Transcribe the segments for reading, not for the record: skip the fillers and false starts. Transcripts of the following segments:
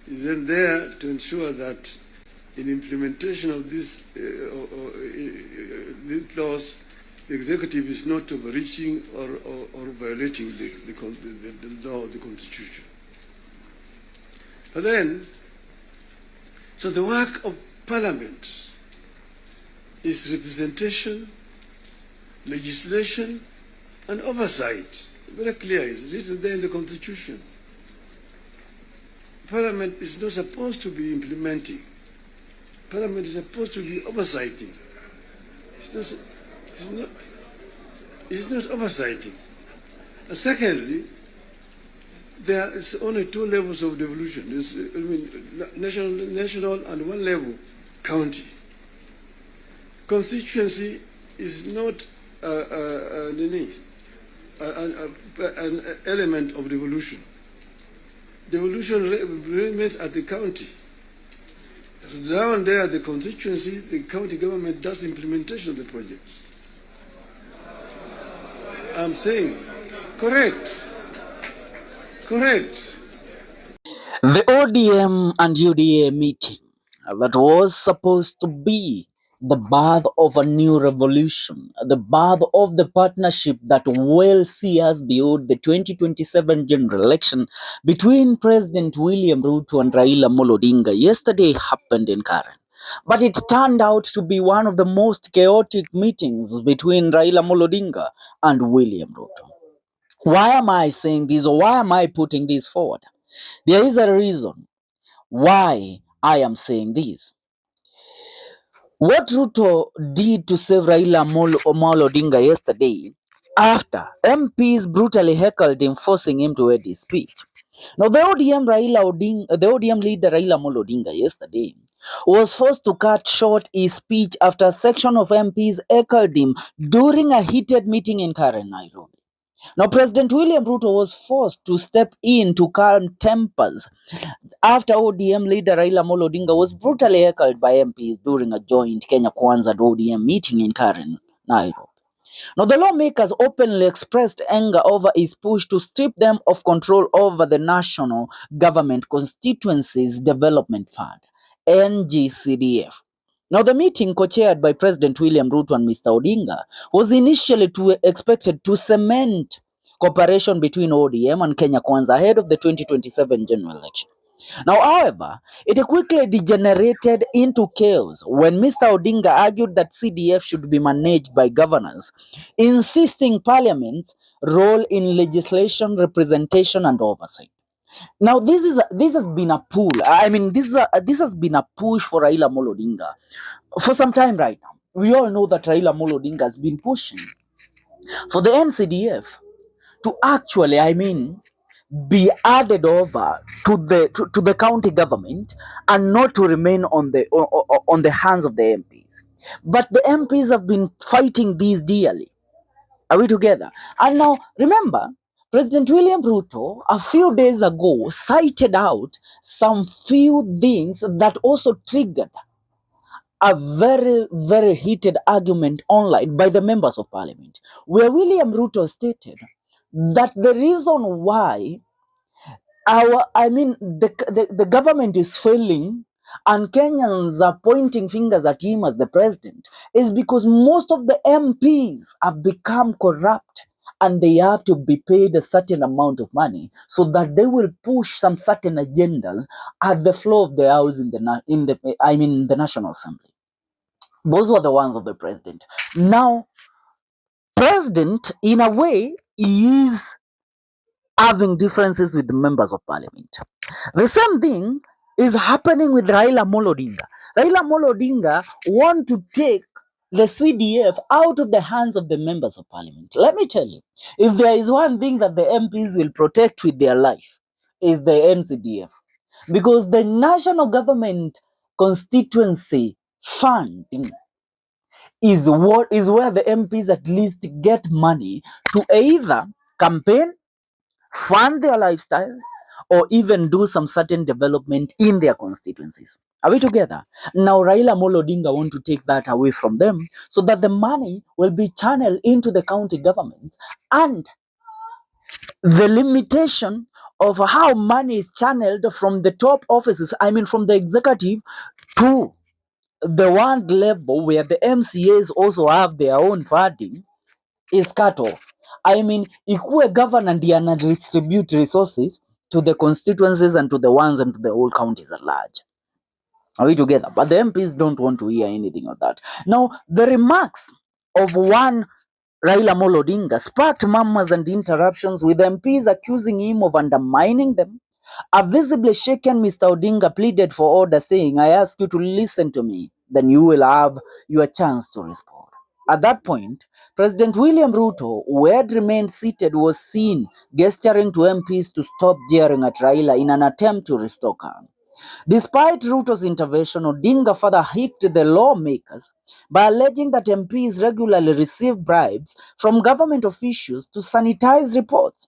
is then there to ensure that in implementation of these laws, the executive is not overreaching or violating the law of the Constitution. But then, so the work of Parliament is representation, legislation, and oversight. Very clear, it's written there in the Constitution. Parliament is not supposed to be implementing. Parliament is supposed to be oversighting. It's not oversighting. And secondly, there is only two levels of devolution. National and one level, county. Constituency is not an element of devolution. Devolution remains at the county. Down there, the constituency, the county government does implementation of the projects. I'm saying, correct. The ODM and UDA meeting that was supposed to be the birth of a new revolution, the birth of the partnership that will see us beyond the 2027 general election between President William Ruto and Raila Odinga yesterday happened in Karen. But it turned out to be one of the most chaotic meetings between Raila Odinga and William Ruto. Why am I saying this, or why am I putting this forward? There is a reason why I am saying this. What Ruto did to save Raila Amolo Odinga yesterday, after MPs brutally heckled him, forcing him to end his speech. Now, the ODM leader Raila Amolo Odinga yesterday was forced to cut short his speech after a section of MPs heckled him during a heated meeting in Karen, Nairobi. Now, President William Ruto was forced to step in to calm tempers after ODM leader Raila Odinga was brutally heckled by MPs during a joint Kenya Kwanza ODM meeting in Karen, Nairobi. Now, the lawmakers openly expressed anger over his push to strip them of control over the National Government Constituencies Development Fund, NGCDF. Now, the meeting, co-chaired by President William Ruto and Mr. Odinga, was initially expected to cement cooperation between ODM and Kenya Kwanza ahead of the 2027 general election. Now, however, it quickly degenerated into chaos when Mr. Odinga argued that CDF should be managed by governors, insisting Parliament's role in legislation, representation, and oversight. Now, this has been a pull. This has been a push for Raila Odinga for some time right now. We all know that Raila Odinga has been pushing for the NCDF to actually, be added over to the county government and not to remain on the hands of the MPs. But the MPs have been fighting these dearly. Are we together? And now remember, President William Ruto a few days ago cited out some few things that also triggered a very, very heated argument online by the members of parliament, where William Ruto stated that the reason why the government is failing and Kenyans are pointing fingers at him as the president is because most of the MPs have become corrupt and they have to be paid a certain amount of money so that they will push some certain agendas at the floor of the house in the National Assembly. Those were the ones of the president. Now, president, in a way, is having differences with the members of parliament. The same thing is happening with Raila Odinga. Raila Odinga want to take the CDF out of the hands of the members of parliament. Let me tell you, if there is one thing that the MPs will protect with their life, is the NCDF. Because the national government constituency funding is where the MPs at least get money to either campaign, fund their lifestyle, or even do some certain development in their constituencies. Are we together? Now, Raila Odinga want to take that away from them so that the money will be channeled into the county governments, and the limitation of how money is channeled from the top offices, I mean from the executive to the one level where the MCAs also have their own funding, is cut off. I mean, ikuwe governor ndiye ana distribute resources to the constituencies and to the ones and to the whole counties at large. Are we together? But the MPs don't want to hear anything of that. Now, the remarks of one Raila Amolo Odinga sparked murmurs and interruptions, with MPs accusing him of undermining them. A visibly shaken Mr. Odinga pleaded for order, saying, "I ask you to listen to me, then you will have your chance to respond." At that point, President William Ruto, who had remained seated, was seen gesturing to MPs to stop jeering at Raila in an attempt to restore calm. Despite Ruto's intervention, Odinga further hit the lawmakers by alleging that MPs regularly receive bribes from government officials to sanitize reports.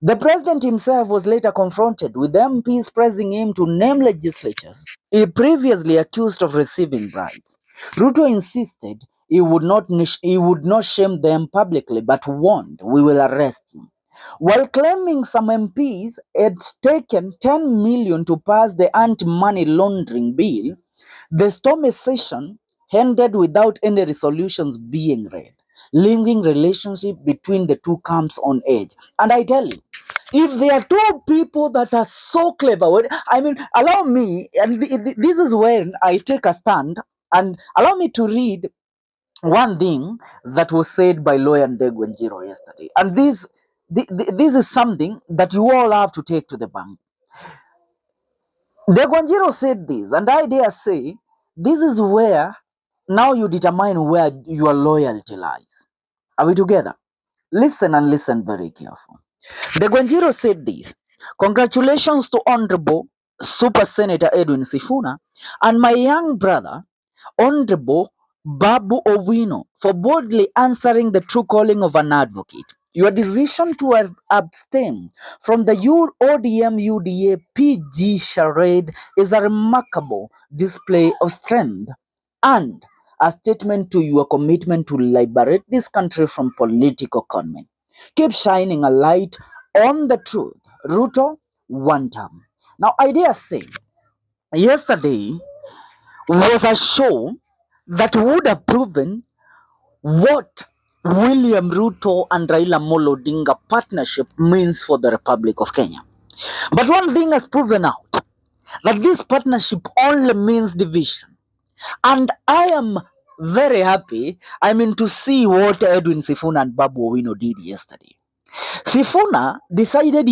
The president himself was later confronted with MPs pressing him to name legislatures he previously accused of receiving bribes. Ruto insisted he would not shame them publicly, but warned, "We will arrest him." While claiming some MPs had taken 10 million to pass the anti-money laundering bill, the stormy session ended without any resolutions being read, leaving relationship between the two camps on edge. And I tell you, if there are two people that are so clever, I mean, allow me, and this is when I take a stand, and allow me to read one thing that was said by lawyer Ndegwenjiro yesterday. And this is something that you all have to take to the bank. Ndegwenjiro said this, and I dare say, this is where now you determine where your loyalty lies. Are we together? Listen and listen very carefully. Ndegwenjiro said this: "Congratulations to Honorable Super Senator Edwin Sifuna and my young brother, Honorable Babu Owino, for boldly answering the true calling of an advocate. Your decision to abstain from the ODM UDA PG charade is a remarkable display of strength and a statement to your commitment to liberate this country from political conmen. Keep shining a light on the truth. Ruto, one term." Now, I dare say, yesterday was a show that would have proven what William Ruto and Raila Amolo Odinga partnership means for the Republic of Kenya. But one thing has proven out, that this partnership only means division. And I am very happy, to see what Edwin Sifuna and Babu Owino did yesterday. Sifuna decided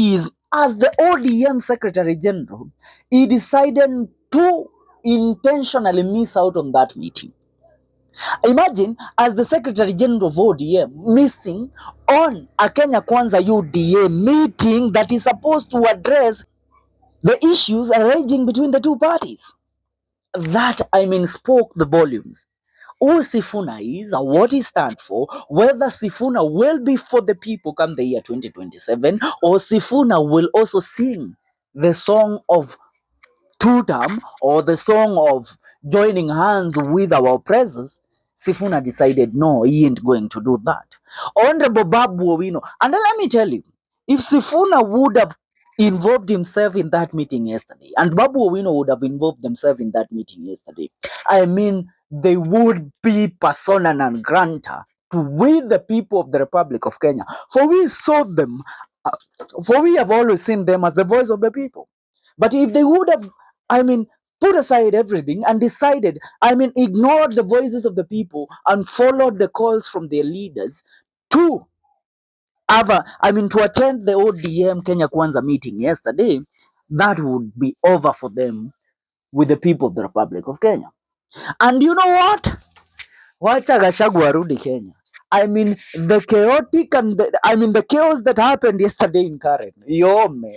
as the ODM Secretary General, he decided to intentionally miss out on that meeting. Imagine, as the Secretary General of ODM, missing on a Kenya Kwanza UDA meeting that is supposed to address the issues raging between the two parties. That, spoke the volumes. Who Sifuna is, what he stands for, whether Sifuna will be for the people come the year 2027, or Sifuna will also sing the song of two-term or the song of joining hands with our oppressors. Sifuna decided, no, he ain't going to do that. Honorable Babu Owino, and then let me tell you, if Sifuna would have involved himself in that meeting yesterday, and Babu Owino would have involved themselves in that meeting yesterday, they would be persona non grata to we the people of the Republic of Kenya. For we saw them, for we have always seen them as the voice of the people. But if they would have, put aside everything and decided, ignored the voices of the people and followed the calls from their leaders to to attend the ODM Kenya Kwanza meeting yesterday, that would be over for them with the people of the Republic of Kenya. And you know what? Wacha Gachagua arudi Kenya. The chaotic and the chaos that happened yesterday in Karen. Yo, man.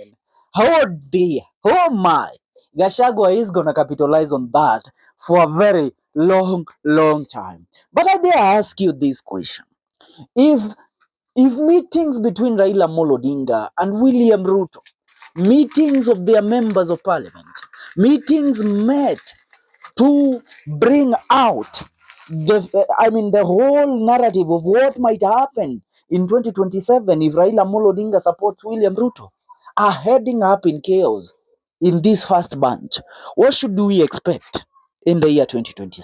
Oh dear. Oh my. Gachagua is gonna capitalize on that for a very long, long time. But I dare ask you this question. If meetings between Raila Amolo Odinga and William Ruto, meetings of their members of parliament, meetings met to bring out the whole narrative of what might happen in 2027 if Raila Amolo Odinga supports William Ruto. are heading up in chaos in this first bunch. What should we expect in the year 2026?